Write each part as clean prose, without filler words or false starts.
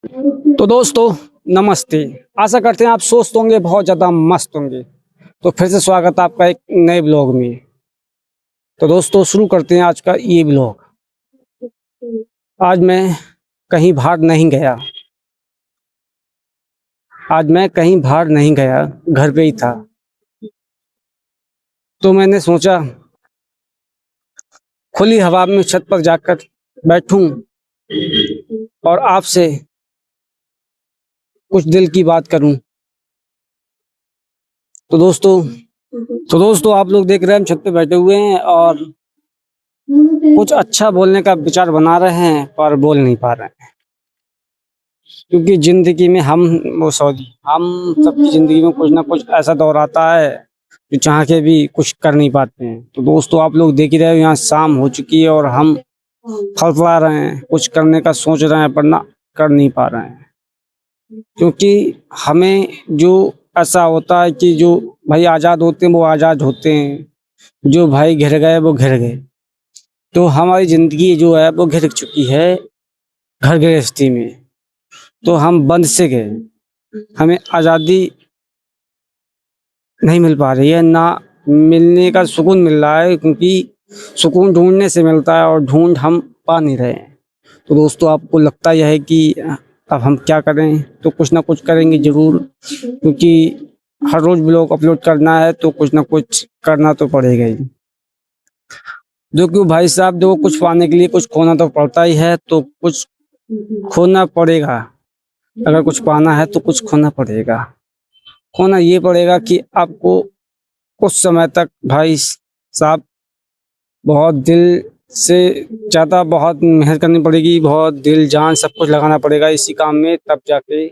तो दोस्तों नमस्ते। आशा करते हैं आप स्वस्थ होंगे, बहुत ज़्यादा मस्त होंगे। तो फिर से स्वागत है आपका एक नए ब्लॉग में। तो दोस्तों शुरू करते हैं आज का ये ब्लॉग। आज मैं कहीं बाहर नहीं गया। घर पे ही था। तो मैंने सोचा खुली हवा में छत पर जाकर बैठूं और आपसे कुछ दिल की बात करूं। तो दोस्तों आप लोग देख रहे हैं हम छत पे बैठे हुए हैं और कुछ अच्छा बोलने का विचार बना रहे हैं पर बोल नहीं पा रहे हैं, क्योंकि जिंदगी में हम सबकी जिंदगी में कुछ ना कुछ ऐसा दौर आता है जो चाह के भी कुछ कर नहीं पाते हैं। तो दोस्तों आप लोग देख ही रहे हो, यहाँ शाम हो चुकी है और हम फड़फड़ा रहे हैं, कुछ करने का सोच रहे हैं पर ना कर नहीं पा रहे हैं। क्योंकि हमें जो ऐसा होता है कि जो भाई आज़ाद होते हैं वो आज़ाद होते हैं, जो भाई घिर गए वो घिर गए। तो हमारी ज़िंदगी जो है वो घिर चुकी है घर गृहस्थी में। तो हम बंद से गए, हमें आज़ादी नहीं मिल पा रही है, ना मिलने का सुकून मिल रहा है, क्योंकि सुकून ढूंढने से मिलता है और ढूंढ हम पा नहीं रहे हैं। तो दोस्तों आपको लगता यह है कि अब हम क्या करें, तो कुछ ना कुछ करेंगे ज़रूर, क्योंकि हर रोज़ ब्लॉग अपलोड करना है तो कुछ ना कुछ करना तो पड़ेगा ही। जो कि भाई साहब जो कुछ पाने के लिए कुछ खोना तो पड़ता ही है, तो कुछ खोना पड़ेगा। अगर कुछ पाना है तो कुछ खोना पड़ेगा। खोना ये पड़ेगा कि आपको कुछ समय तक भाई साहब बहुत दिल से ज़्यादा बहुत मेहनत करनी पड़ेगी, बहुत दिल जान सब कुछ लगाना पड़ेगा इसी काम में, तब जाके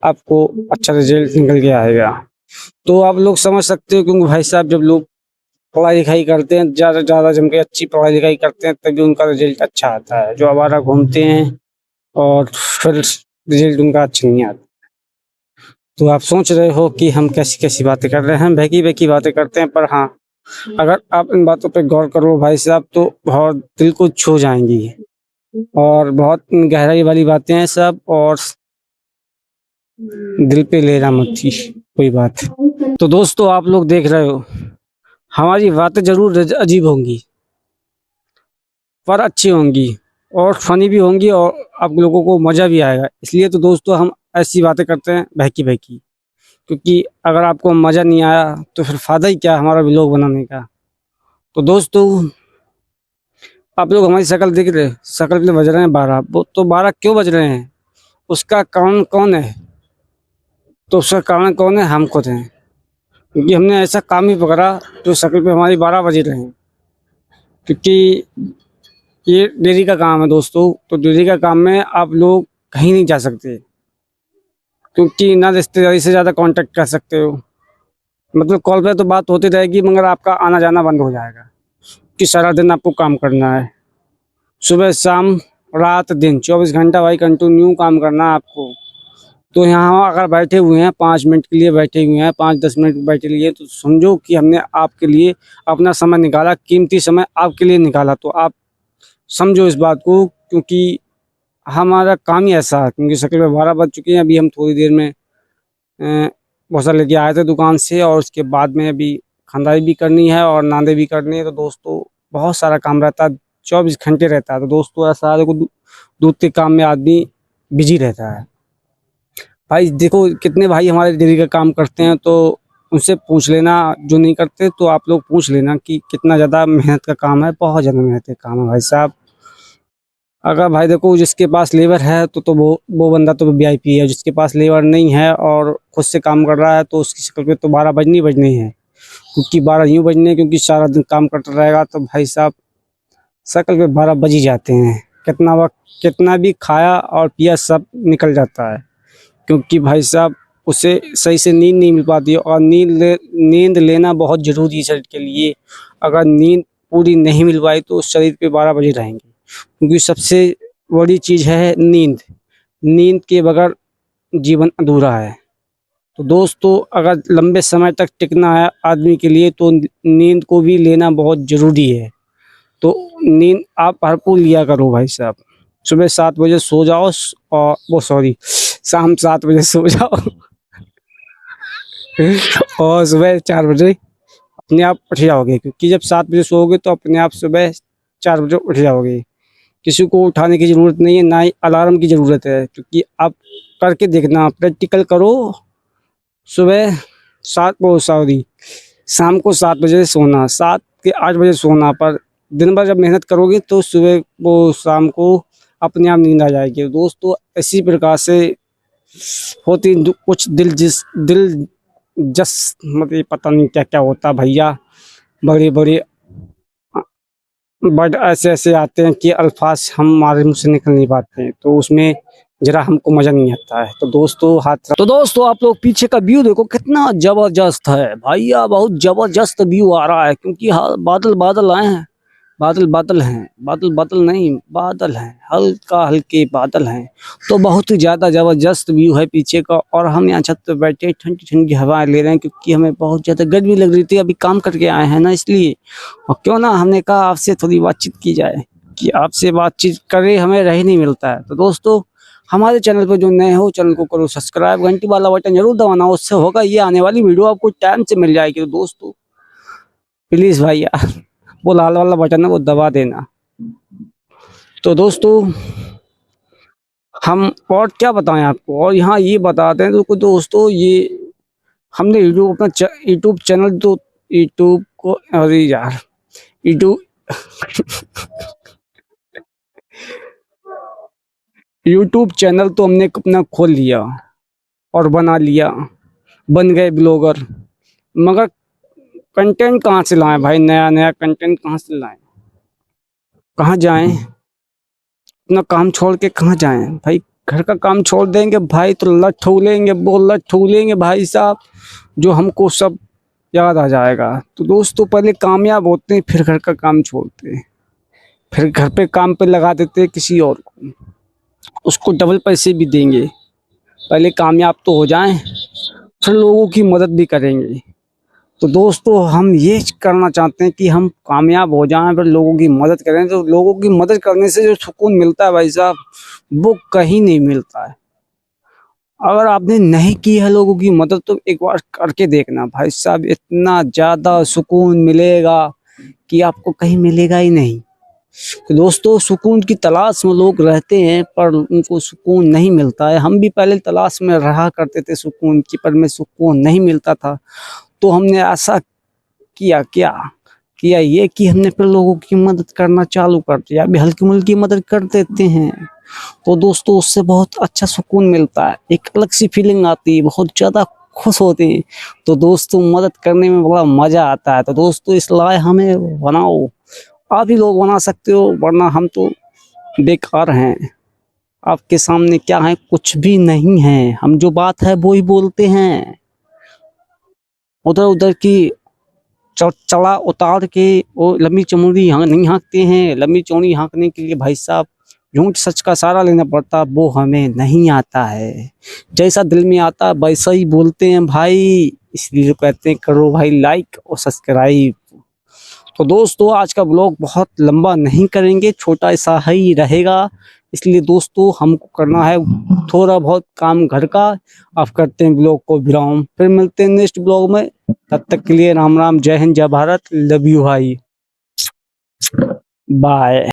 आपको अच्छा रिजल्ट निकल के आएगा। तो आप लोग समझ सकते हो, क्योंकि भाई साहब जब लोग पढ़ाई लिखाई करते हैं, ज़्यादा जम के अच्छी पढ़ाई लिखाई करते हैं, तभी उनका रिजल्ट अच्छा आता है। जो आवारा घूमते हैं और फिर रिजल्ट उनका अच्छा नहीं आता। तो आप सोच रहे हो कि हम कैसी कैसी बातें कर रहे हैं, हम बहकी बहकी बातें करते हैं, पर हाँ अगर आप इन बातों पे गौर करो भाई साहब तो बहुत दिल को छू जाएंगी और बहुत गहराई वाली बातें हैं सब, और दिल पे लेना मत थी कोई बात। तो दोस्तों आप लोग देख रहे हो, हमारी बातें जरूर अजीब होंगी पर अच्छी होंगी और फनी भी होंगी और आप लोगों को मज़ा भी आएगा। इसलिए तो दोस्तों हम ऐसी बातें करते हैं बहकी बहकी, क्योंकि अगर आपको मज़ा नहीं आया तो फिर फ़ायदा ही क्या हमारा व्लॉग बनाने का। तो दोस्तों आप लोग हमारी शक्ल देख रहे हैं, शक्ल पे बज रहे हैं 12। वो तो 12 क्यों बज रहे हैं, उसका कारण कौन है? तो उसका कारण कौन है? हम खुद हैं, क्योंकि हमने ऐसा काम ही पकड़ा जो शक्ल पे हमारी 12 बज रहे हैं। क्योंकि ये डेली का काम है दोस्तों, तो डेली का काम में आप लोग कहीं नहीं जा सकते, क्योंकि ना रिश्तेदारी से ज़्यादा कांटेक्ट कर सकते हो। मतलब कॉल पे तो बात होती रहेगी मगर आपका आना जाना बंद हो जाएगा, कि सारा दिन आपको काम करना है, सुबह शाम रात दिन 24 घंटा भाई कंटिन्यू काम करना है आपको। तो यहाँ अगर बैठे हुए हैं 5 मिनट के लिए, बैठे हुए हैं 5-10 मिनट बैठे लिए, तो समझो कि हमने आपके लिए अपना समय निकाला, कीमती समय आपके लिए निकाला। तो आप समझो इस बात को, क्योंकि हमारा काम ही ऐसा है। क्योंकि शक्ल में 12 बज चुके हैं, अभी हम थोड़ी देर में बहुत सारा लेके आए थे दुकान से, और उसके बाद में अभी खंदाई भी करनी है और नांदे भी करनी है। तो दोस्तों बहुत सारा काम रहता है, 24 घंटे रहता है। तो दोस्तों ऐसा है, देखो दूध के काम में आदमी बिजी रहता है। भाई देखो कितने भाई हमारे डेली का काम करते हैं, तो उनसे पूछ लेना, जो नहीं करते तो आप लोग पूछ लेना कि कितना ज़्यादा मेहनत का काम है। बहुत ज़्यादा मेहनत का काम है भाई साहब। अगर भाई देखो जिसके पास लेबर है तो वो बंदा तो वीआईपी है। जिसके पास लेबर नहीं है और खुद से काम कर रहा है, तो उसकी शक्ल पे तो 12 बजनी बजनी है, क्योंकि 12 यूँ बजने, क्योंकि सारा दिन काम करता रहेगा तो भाई साहब शक्ल पे 12 बज ही जाते हैं। कितना वक्त कितना भी खाया और पिया सब निकल जाता है, क्योंकि भाई साहब उसे सही से नींद नहीं मिल पाती है, और नींद लेना बहुत ज़रूरी है शरीर के लिए। अगर नींद पूरी नहीं मिल पाई तो शरीर पे 12 बजे रहेंगे, क्योंकि सबसे बड़ी चीज़ है नींद। नींद के बगैर जीवन अधूरा है। तो दोस्तों अगर लंबे समय तक टिकना है आदमी के लिए, तो नींद को भी लेना बहुत ज़रूरी है। तो नींद आप भरपूर लिया करो भाई साहब। सुबह 7 बजे सो जाओ और वो सॉरी शाम 7 बजे सो जाओ और सुबह 4 बजे अपने आप उठ जाओगे, क्योंकि जब 7 बजे सोओगे तो अपने आप सुबह 4 बजे उठ जाओगे। किसी को उठाने की ज़रूरत नहीं है, ना ही अलार्म की ज़रूरत है, क्योंकि आप करके देखना, प्रैक्टिकल करो। सुबह 7 वो सॉरी शाम को 7 बजे सोना, 7 के 8 बजे सोना, पर दिन भर जब मेहनत करोगे तो सुबह वो शाम को अपने आप नींद आ जाएगी। दोस्तों इसी प्रकार से होती कुछ दिल जस मतलब पता नहीं क्या क्या होता भैया, बड़े बड़े वर्ड ऐसे ऐसे आते हैं कि अल्फाज हमारे मुंह से निकल नहीं पाते हैं, तो उसमें जरा हमको मजा नहीं आता है। तो दोस्तों आप लोग पीछे का व्यू देखो कितना जबरदस्त है भैया, बहुत जबरदस्त व्यू आ रहा है, क्योंकि बादल बादल आए हैं, बादल हैं, बादल नहीं बादल हैं, हल्का हल्के बादल हैं। तो बहुत ही ज़्यादा ज़बरदस्त व्यू है पीछे का, और हम यहाँ छत पे बैठे ठंडी ठंडी हवाएं ले रहे हैं, क्योंकि हमें बहुत ज़्यादा गर्मी लग रही थी, अभी काम करके आए हैं ना इसलिए। और क्यों ना हमने कहा आपसे थोड़ी बातचीत की जाए, कि आपसे बातचीत करे हमें रह नहीं मिलता है। तो दोस्तों हमारे चैनल पर जो नए हो चैनल को करो सब्सक्राइब, घंटी वाला बटन जरूर दबाना, उससे होगा ये आने वाली वीडियो आपको टाइम से मिल जाएगी। तो दोस्तों प्लीज़ भैया वो लाल वाला बटन है वो दबा देना। तो दोस्तों हम और क्या बताएं आपको, और यहाँ ये बताते हैं तो दोस्तों ये हमने यूट्यूब अपना यूट्यूब चैनल, तो यूट्यूब को अरे यार यूट्यूब यूट्यूब चैनल तो हमने अपना खोल लिया और बना लिया, बन गए ब्लॉगर, मगर कंटेंट कहाँ से लाएं भाई, नया नया कंटेंट कहाँ से लाएं, कहाँ जाएं, अपना काम छोड़ के कहाँ जाएं भाई। घर का काम छोड़ देंगे भाई तो लठ लेंगे, वो लठ लेंगे भाई साहब, जो हमको सब याद आ जाएगा। तो दोस्तों पहले कामयाब होते हैं फिर घर का काम छोड़ते हैं, फिर घर पे काम पे लगा देते हैं किसी और को, उसको डबल पैसे भी देंगे। पहले कामयाब तो हो जाएं फिर लोगों की मदद भी करेंगे। तो दोस्तों हम ये करना चाहते हैं कि हम कामयाब हो जाएं फिर लोगों की मदद करें। तो लोगों की मदद करने से जो सुकून मिलता है भाई साहब वो कहीं नहीं मिलता है। अगर आपने नहीं की है लोगों की मदद तो एक बार करके देखना भाई साहब, इतना ज़्यादा सुकून मिलेगा कि आपको कहीं मिलेगा ही नहीं। तो दोस्तों सुकून की तलाश में लोग रहते हैं पर उनको सुकून नहीं मिलता है। हम भी पहले तलाश में रहा करते थे सुकून की, पर में सुकून नहीं मिलता था। तो हमने ऐसा किया ये कि हमने फिर लोगों की मदद करना चालू कर दिया, अभी हल्की मुल्की मदद कर देते हैं। तो दोस्तों उससे बहुत अच्छा सुकून मिलता है, एक अलग सी फीलिंग आती है, बहुत ज़्यादा खुश होते हैं। तो दोस्तों मदद करने में बड़ा मज़ा आता है। तो दोस्तों इसलिए हमें बनाओ, आप ही लोग बना सकते हो, वरना हम तो बेकार हैं। आपके सामने क्या है, कुछ भी नहीं है, हम जो बात है वो ही बोलते हैं। उधर उधर की चला उतार के वो लंबी चौड़ी नहीं हाँकते हैं। लंबी चौड़ी हाँकने के लिए भाई साहब झूठ सच का सहारा लेना पड़ता, वो हमें नहीं आता है। जैसा दिल में आता वैसा ही बोलते हैं भाई, इसलिए कहते हैं करो भाई लाइक और सब्सक्राइब। तो दोस्तों आज का ब्लॉग बहुत लंबा नहीं करेंगे, छोटा सा ही रहेगा, इसलिए दोस्तों हमको करना है थोड़ा बहुत काम घर का। आप करते हैं ब्लॉग को विराम, फिर मिलते हैं नेक्स्ट ब्लॉग में। तब तक के लिए राम राम, जय हिंद, जय भारत, लव यू भाई, बाय।